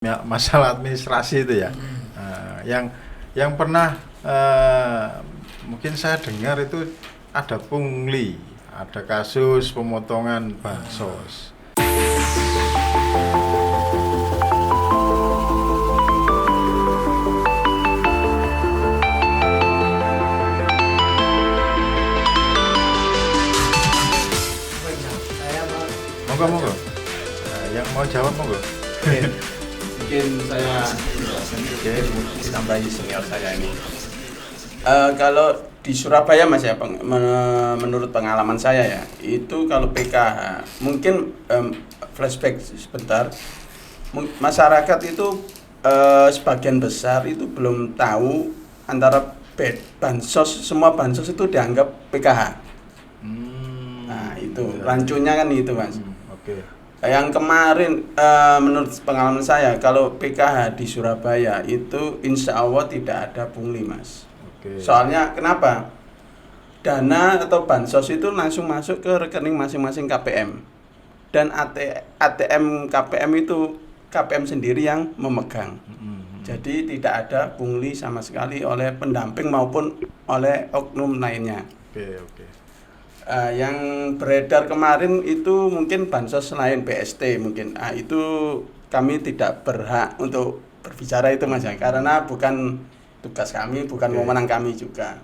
Ya, masalah administrasi itu ya. Yang pernah mungkin saya dengar itu ada pungli, ada kasus pemotongan bansos. Monggo. Yang mau jawab monggo. Mungkin saya tambahi senior saya ini. Kalau di Surabaya Mas ya, menurut pengalaman saya ya, itu kalau PKH mungkin flashback sebentar, masyarakat itu sebagian besar itu belum tahu antara bansos, semua bansos itu dianggap PKH. Nah itu rancunya kan itu Mas. Oke. Yang kemarin menurut pengalaman saya, kalau PKH di Surabaya itu insya Allah tidak ada pungli Mas. Oke. Soalnya kenapa? Dana atau bansos itu langsung masuk ke rekening masing-masing KPM. Dan ATM KPM itu KPM sendiri yang memegang. Jadi tidak ada pungli sama sekali oleh pendamping maupun oleh oknum lainnya. Oke. Yang beredar kemarin itu mungkin bansos selain BST mungkin. Itu kami tidak berhak untuk berbicara itu Mas ya, karena bukan tugas kami, bukan wewenang kami juga.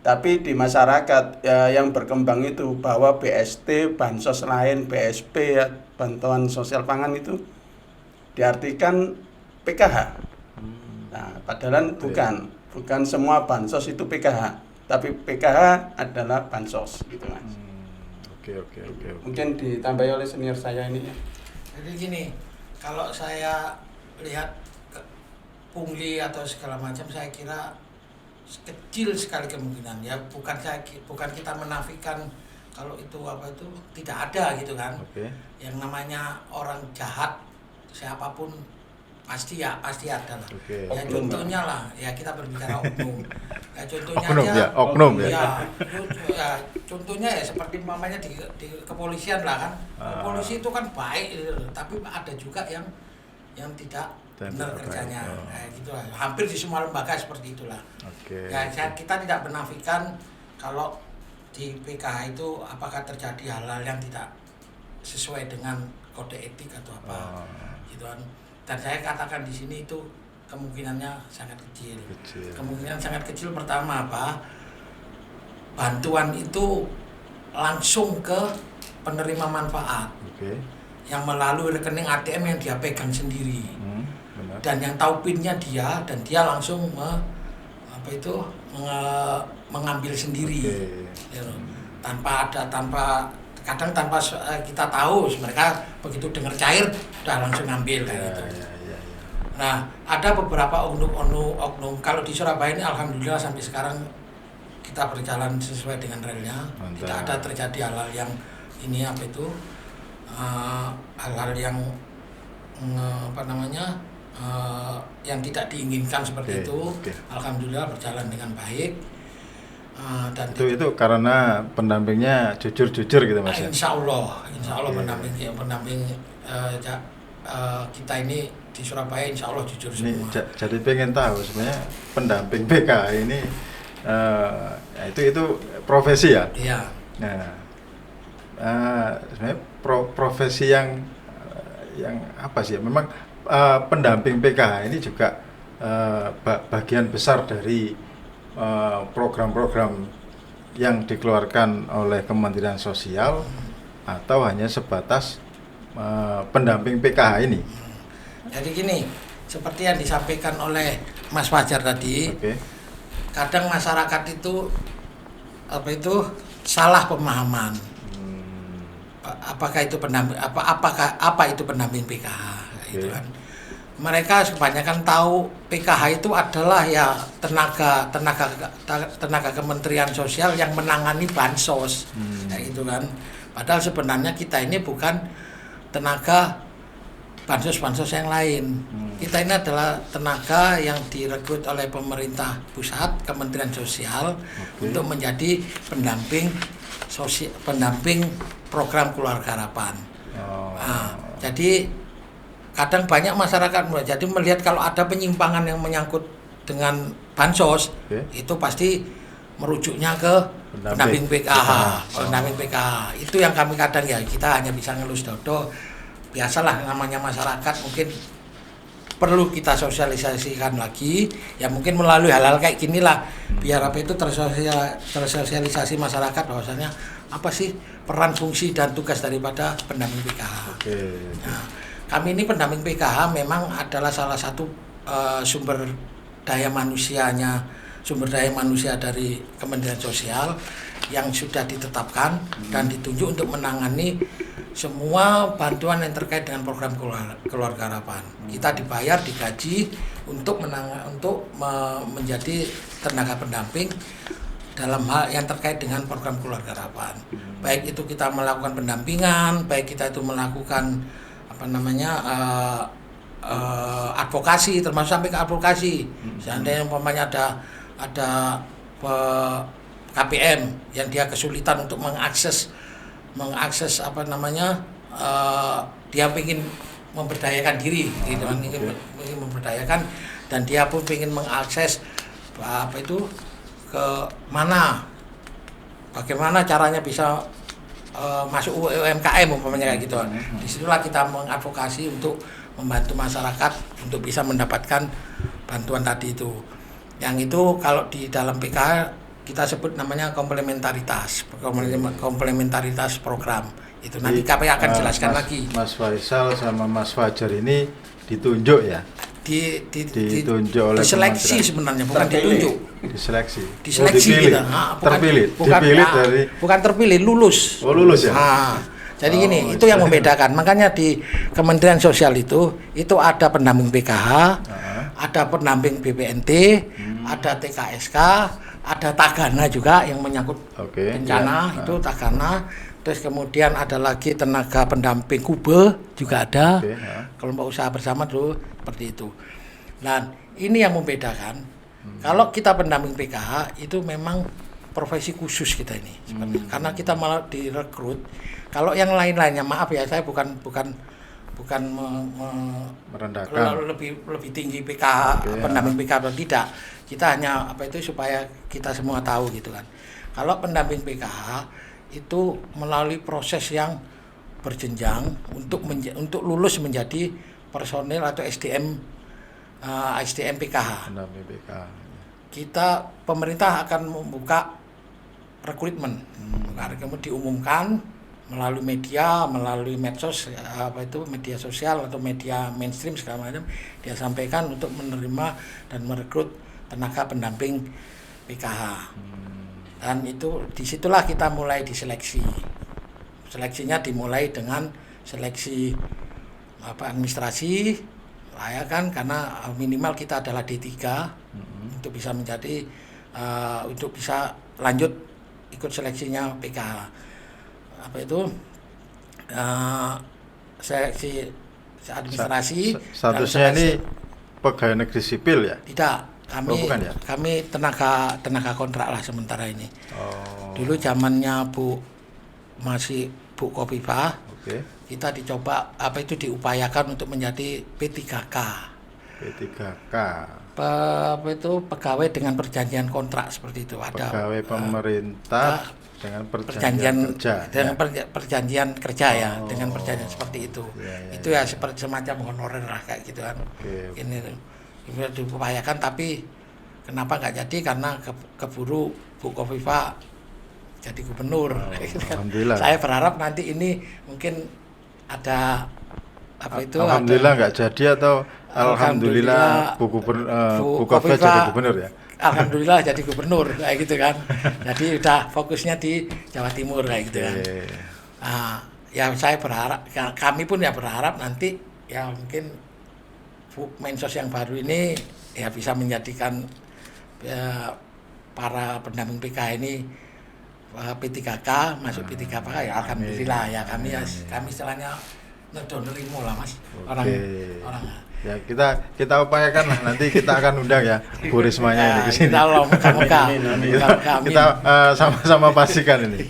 Tapi di masyarakat yang berkembang itu bahwa BST, bansos lain, BSP, bantuan sosial pangan itu diartikan PKH. Nah, padahal bukan semua bansos itu PKH. Tapi PKH adalah bansos gitu Mas. Oke. Mungkin ditambahi oleh senior saya ini ya. Jadi gini, kalau saya lihat pungli atau segala macam, saya kira kecil sekali kemungkinan ya. Bukan kita menafikan kalau itu tidak ada gitu kan. Oke. Yang namanya orang jahat siapapun pasti ada lah. Oke. Ya contohnya lah, ya kita berbicara oknum. Ya contohnya Oknum ya. Ya contohnya ya seperti mamanya di kepolisian lah kan. Polisi itu kan baik, tapi ada juga yang tidak benar kerjanya. Gitu lah. Hampir di semua lembaga seperti itulah. Oke. Ya kita tidak menafikan kalau di PKH itu apakah terjadi hal-hal yang tidak sesuai dengan kode etik atau apa. Gitu kan. Dan saya katakan di sini itu kemungkinannya sangat kecil. Kemungkinan sangat kecil pertama apa? Bantuan itu langsung ke penerima manfaat. Oke. Yang melalui rekening ATM yang dia pegang sendiri. Benar. Dan yang tahu PIN-nya dia, dan dia langsung mengambil sendiri. Oke. Ya, kadang tanpa kita tahu, mereka begitu dengar cair udah langsung ngambil kayak gitu. Ya. Nah, ada beberapa oknum. Kalau di Surabaya ini alhamdulillah sampai sekarang kita berjalan sesuai dengan relnya. Mantap. Tidak ada terjadi hal-hal yang hal-hal yang yang tidak diinginkan seperti itu. Oke. Alhamdulillah berjalan dengan baik. Dan Itu karena pendampingnya jujur gitu Mas ya. Insya Allah Oke. pendamping kita ini di Surabaya insya Allah jujur Ini semua. jadi pengen tahu sebenarnya pendamping PKH ini itu profesi ya. Iya. Nah, sebenarnya profesi yang apa sih? Memang pendamping PKH ini juga bagian besar dari program-program yang dikeluarkan oleh Kementerian Sosial atau hanya sebatas pendamping PKH ini. Jadi gini, seperti yang disampaikan oleh Mas Fajar tadi, Oke. kadang masyarakat itu salah pemahaman. Apakah itu pendamping apa itu pendamping PKH gitu kan. Mereka kebanyakan tahu PKH itu adalah ya tenaga Kementerian Sosial yang menangani bansos. Gitu kan. Padahal sebenarnya kita ini bukan tenaga bansos yang lain. Kita ini adalah tenaga yang direkrut oleh pemerintah pusat, Kementerian Sosial, untuk menjadi pendamping program Keluarga Harapan. Jadi kadang banyak masyarakat jadi melihat kalau ada penyimpangan yang menyangkut dengan bansos, itu pasti merujuknya ke pendamping PKH, pendamping PKH. Itu yang kami kadang ya kita hanya bisa ngelus dodo. Biasalah namanya masyarakat mungkin perlu kita sosialisasikan lagi, ya mungkin melalui hal-hal kayak ginilah biar apa itu tersosialisasi masyarakat bahwasanya apa sih peran, fungsi dan tugas daripada pendamping PKH. Nah, kami ini pendamping PKH memang adalah salah satu sumber daya manusia dari Kementerian Sosial yang sudah ditetapkan dan ditunjuk untuk menangani semua bantuan yang terkait dengan program keluarga harapan. Kita dibayar, digaji untuk menjadi tenaga pendamping dalam hal yang terkait dengan program keluarga harapan. Baik itu kita melakukan pendampingan, baik kita itu melakukan advokasi, termasuk sampai ke advokasi. Seandainya umpamanya ada KPM yang dia kesulitan untuk mengakses dia ingin memberdayakan diri, ingin memberdayakan, dan dia pun ingin mengakses bagaimana caranya bisa masuk UMKM umpamanya kayak gitu. Disitulah kita mengadvokasi untuk membantu masyarakat untuk bisa mendapatkan bantuan tadi itu. Yang itu kalau di dalam PKH kita sebut namanya komplementaritas program. Itu nanti KPI akan jelaskan lagi. Mas Faisal sama Mas Fajar ini ditunjuk ya? Ditunjuk oleh diseleksi sebenarnya, bukan ditunjuk. Diseleksi dipilih. Bukan terpilih, lulus. Oh, lulus ya? Nah, jadi gini, itu yang membedakan. Makanya di Kementerian Sosial itu ada pendamping PKH, ada pendamping BPNT, ada TKSK, ada Tagana juga yang menyangkut bencana, itu Tagana. Terus kemudian ada lagi tenaga pendamping Kube juga ada, kelompok usaha bersama dulu seperti itu. Dan ini yang membedakan. Kalau kita pendamping PKH itu memang profesi khusus kita ini, karena kita malah direkrut. Kalau yang lain-lainnya, maaf ya, saya bukan merendahkan lebih tinggi PKH, pendamping PKH atau tidak. Kita hanya supaya kita semua tahu gitu kan. Kalau pendamping PKH itu melalui proses yang berjenjang untuk lulus menjadi personil atau SDM PKH. Kita pemerintah akan membuka rekrutmen, kemudian diumumkan melalui media, melalui medsos, media sosial atau media mainstream segala macam, dia sampaikan untuk menerima dan merekrut tenaga pendamping PKH. Dan itu disitulah kita mulai diseleksi. Seleksinya dimulai dengan seleksi administrasi, ya kan, karena minimal kita adalah D3 untuk bisa menjadi untuk bisa lanjut ikut seleksinya PKH. Seleksi administrasi. Statusnya ini pegawai negeri sipil ya? Tidak. Kami tenaga kontrak lah sementara ini. Dulu zamannya Bu Khofifah, kita dicoba diupayakan untuk menjadi P3K. Pegawai dengan perjanjian kontrak seperti itu. Ada pegawai pemerintah dengan perjanjian kerja. Dengan perjanjian kerja ya, dengan perjanjian seperti itu. Itu ya seperti semacam honorer lah kayak gitu kan. Ini diupayakan, tapi kenapa nggak jadi, karena keburu Bu Khofifah jadi gubernur. Alhamdulillah. Saya berharap nanti ini mungkin ada Alhamdulillah nggak jadi, atau Alhamdulillah Bu Khofifah jadi gubernur ya? Alhamdulillah jadi gubernur kayak gitu kan. Jadi udah fokusnya di Jawa Timur kayak gitu kan. Nah, ya saya berharap, kami pun ya berharap nanti ya mungkin Mensos yang baru ini ya bisa menjadikan para pendamping PKH ini P3K, masuk P3K ya alhamdulillah ya, kami istilahnya nerimo lah Mas. Orang. Ya kita upayakan lah, nanti kita akan undang ya Bu Rismanya ini ke sini. Moga-moga. Kita sama-sama pastikan ini.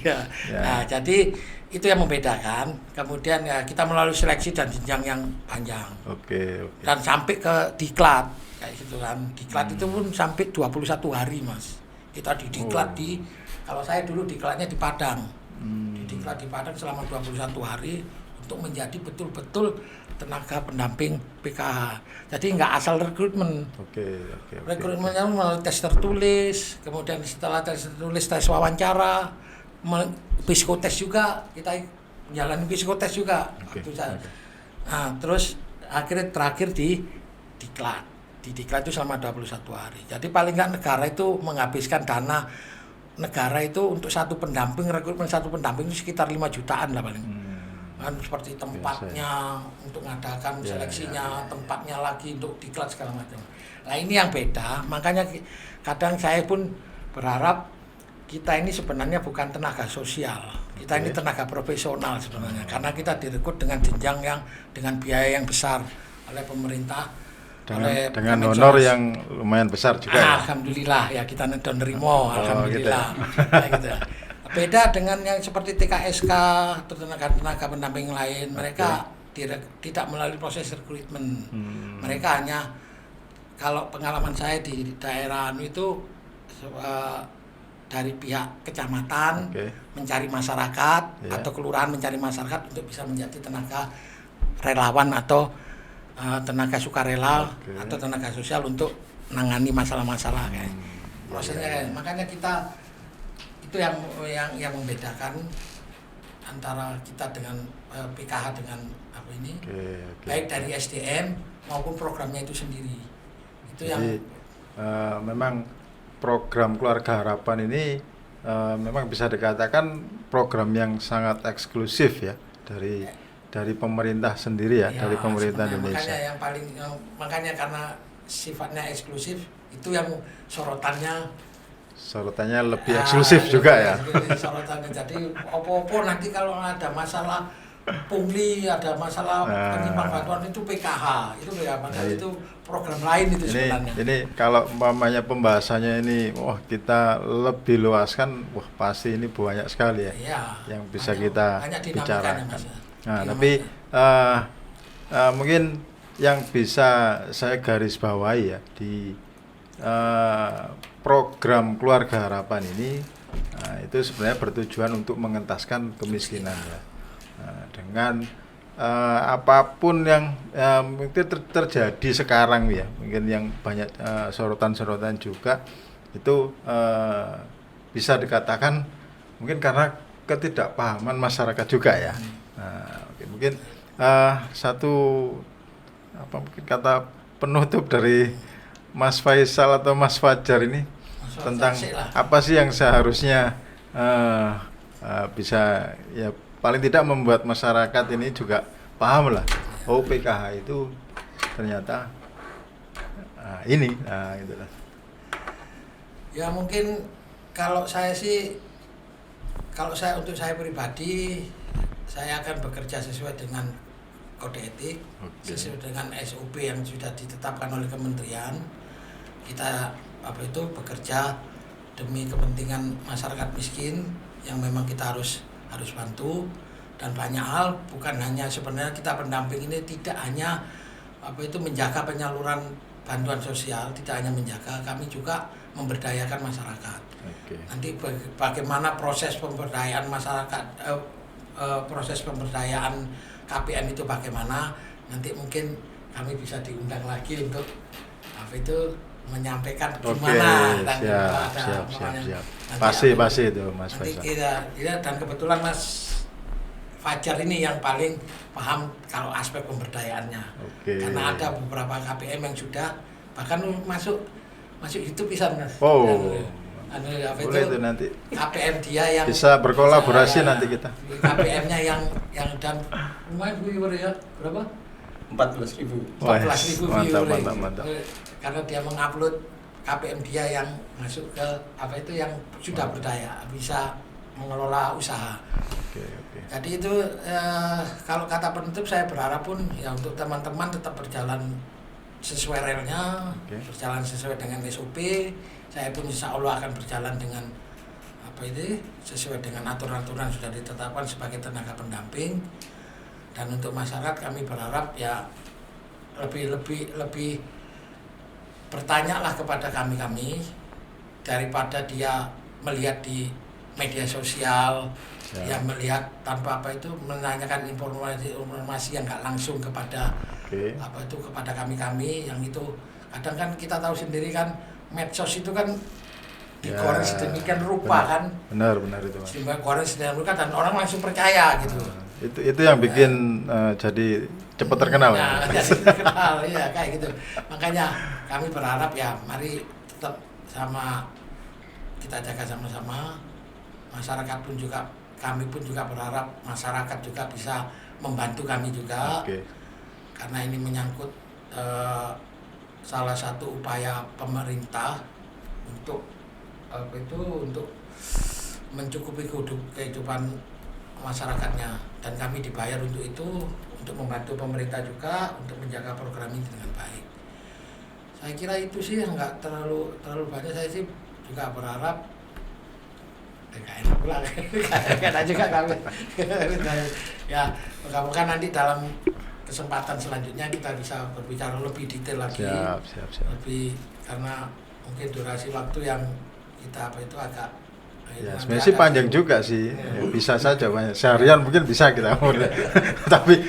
Nah, jadi itu yang membedakan. Kemudian ya kita melalui seleksi dan jenjang yang panjang. Oke. Dan sampai ke diklat kayak gitu kan. Diklat itu pun sampai 21 hari, Mas. Kita di diklat kalau saya dulu diklatnya di Padang. Di diklat di Padang selama 21 hari untuk menjadi betul-betul tenaga pendamping PKH. Jadi nggak asal rekrutmen. Rekrutmennya melalui tes tertulis, kemudian setelah tes tertulis tes wawancara, psikotes juga, kita menjalani psikotes juga. Nah, terus akhirnya terakhir di diklat. Di diklat itu selama 21 hari. Jadi paling nggak negara itu menghabiskan dana negara itu untuk satu pendamping, rekrutmen satu pendamping itu sekitar 5 jutaan lah paling. Kan seperti tempatnya untuk mengadakan seleksinya, tempatnya lagi untuk diklat segala macam. Nah ini yang beda, makanya kadang saya pun berharap kita ini sebenarnya bukan tenaga sosial, kita ini tenaga profesional sebenarnya, karena kita direkrut dengan jenjang yang dengan biaya yang besar oleh pemerintah, dengan honor yang lumayan besar juga. Alhamdulillah ya kita nerimo, alhamdulillah. Gitu. Beda dengan yang seperti TKSK atau tenaga pendamping lain, mereka tidak melalui proses rekrutmen. Mereka hanya, kalau pengalaman saya di daerah itu dari pihak kecamatan mencari masyarakat atau kelurahan mencari masyarakat untuk bisa menjadi tenaga relawan atau tenaga sukarela atau tenaga sosial untuk menangani masalah-masalah kayak prosesnya. Makanya kita itu yang membedakan antara kita dengan PKH dengan apa ini, baik dari SDM maupun programnya itu sendiri. Itu jadi, yang memang program Keluarga Harapan ini memang bisa dikatakan program yang sangat eksklusif ya dari pemerintah sendiri ya, dari pemerintah Indonesia. Makanya karena sifatnya eksklusif itu yang sorotannya lebih eksklusif juga ya. Sorotannya, jadi opo-opo nanti kalau ada masalah pungli, ada masalah penyimpanan bantuan itu PKH, itu ya, padahal itu program lain itu sebenarnya. Ini kalau umpamanya pembahasannya ini, kita lebih luaskan, pasti ini banyak sekali ya, yang bisa kita bicarakan. Nah, tapi mungkin yang bisa saya garis bawahi ya di program Keluarga Harapan ini, itu sebenarnya bertujuan untuk mengentaskan kemiskinan ya. Dengan apapun yang mungkin terjadi sekarang ya, mungkin yang banyak sorotan-sorotan juga itu bisa dikatakan mungkin karena ketidakpahaman masyarakat juga ya. Mungkin satu mungkin kata penutup dari Mas Faisal atau Mas Fajar ini tentang apa sih yang seharusnya bisa ya paling tidak membuat masyarakat ini juga paham lah, PKH itu ternyata ini gitu lah. Ya mungkin untuk saya pribadi, saya akan bekerja sesuai dengan kode etik, sesuai dengan SOP yang sudah ditetapkan oleh kementerian. Kita bekerja demi kepentingan masyarakat miskin yang memang kita harus bantu, dan banyak hal, bukan hanya sebenarnya kita pendamping ini tidak hanya menjaga penyaluran bantuan sosial, tidak hanya menjaga, kami juga memberdayakan masyarakat. Nanti bagaimana proses pemberdayaan masyarakat, proses pemberdayaan KPM itu bagaimana, nanti mungkin kami bisa diundang lagi untuk menyampaikan gimana. Siap. Pasti itu Mas Faisal. Dan kebetulan Mas Fajar ini yang paling paham kalau aspek pemberdayaannya. Karena ada beberapa KPM yang sudah bahkan masuk itu bisa Mas. Boleh itu nanti. KPM dia yang bisa berkolaborasi nanti kita. KPM-nya yang dan lumayan viewer ya, berapa? 14.000 viewer. Mantap. Karena dia mengupload KPM dia yang masuk ke yang sudah berdaya, bisa mengelola usaha. Jadi itu kalau kata penutup, saya berharap pun ya untuk teman-teman tetap berjalan sesuai relnya, berjalan sesuai dengan SOP. Saya pun insya Allah akan berjalan dengan ini sesuai dengan aturan-aturan sudah ditetapkan sebagai tenaga pendamping. Dan untuk masyarakat kami berharap ya lebih bertanyalah kepada kami daripada dia melihat di media sosial, ya melihat tanpa apa itu menanyakan informasi yang nggak langsung kepada apa itu kepada kami yang itu kadang kan kita tahu sendiri kan medsos itu kan digoreng sedemikian rupa kan. Benar itu Mas. Digoreng sedemikian rupa dan orang langsung percaya gitu. Itu yang bikin jadi cepat terkenal ya. Jadi terkenal ya kayak gitu. Makanya kami berharap ya mari tetap sama kita jaga sama-sama. Masyarakat pun juga kami pun juga berharap masyarakat juga bisa membantu kami juga. Karena ini menyangkut salah satu upaya pemerintah untuk untuk mencukupi kehidupan masyarakatnya dan kami dibayar untuk itu untuk membantu pemerintah juga untuk menjaga program ini dengan baik. Saya kira itu sih yang nggak terlalu banyak. Saya sih juga berharap nggak enak pula karena juga kami ya moga-moga nanti dalam kesempatan selanjutnya kita bisa berbicara lebih detail lagi. Siap. Lebih karena mungkin durasi waktu yang kita itu agak ya sebenarnya sih panjang juga sih ya, bisa saja banyak seharian mungkin bisa kita tapi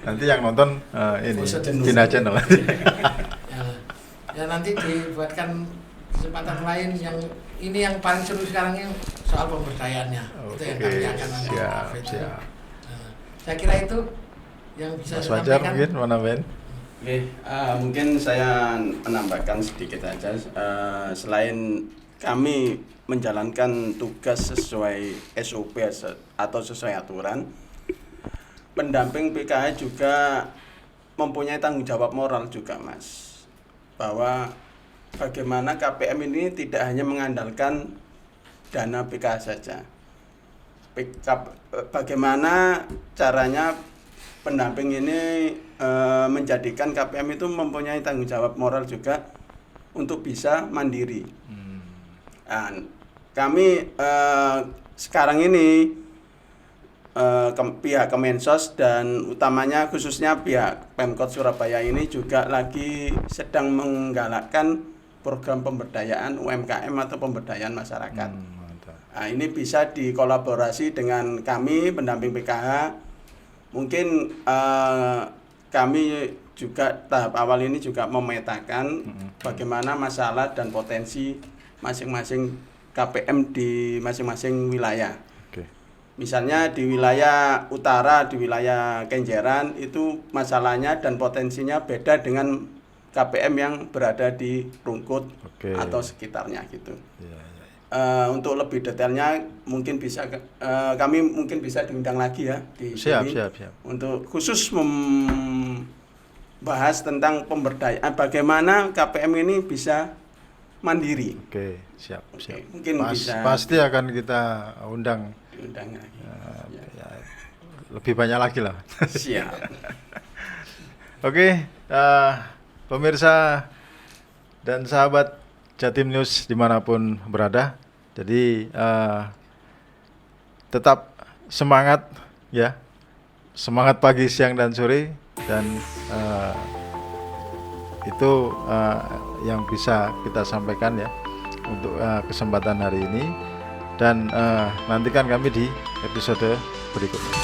nanti yang nonton ini Cina Channel ya nanti dibuatkan kesempatan lain yang ini yang paling seru sekarang yang soal pemberdayaannya itu yang kami akan siap. Saya kira itu yang bisa Mas saya Fajar sampaikan. mungkin mana Ben? Mungkin saya menambahkan sedikit aja. Selain kami menjalankan tugas sesuai SOP atau sesuai aturan, pendamping PKH juga mempunyai tanggung jawab moral juga, Mas. Bahwa bagaimana KPM ini tidak hanya mengandalkan dana PKH saja. Bagaimana caranya pendamping ini menjadikan KPM itu mempunyai tanggung jawab moral juga untuk bisa mandiri. Dan kami sekarang ini pihak Kemensos dan utamanya khususnya pihak Pemkot Surabaya ini juga lagi sedang menggalakkan program pemberdayaan UMKM atau pemberdayaan masyarakat. Nah, ini bisa dikolaborasi dengan kami pendamping PKH. Mungkin kami juga tahap awal ini juga memetakan bagaimana masalah dan potensi masing-masing KPM di masing-masing wilayah. Misalnya di wilayah utara, di wilayah Kenjeran itu masalahnya dan potensinya beda dengan KPM yang berada di Rungkut atau sekitarnya gitu. Untuk lebih detailnya mungkin bisa kami mungkin bisa diundang lagi ya di sini untuk khusus membahas tentang pemberdayaan bagaimana KPM ini bisa mandiri. Siap. Mungkin bisa pasti akan kita undang lagi. Ya, lebih banyak lagi lah. Siap. Pemirsa dan sahabat Jatim News dimanapun berada, jadi tetap semangat ya, semangat pagi, siang dan sore, dan itu yang bisa kita sampaikan ya untuk kesempatan hari ini, dan nantikan kami di episode berikutnya.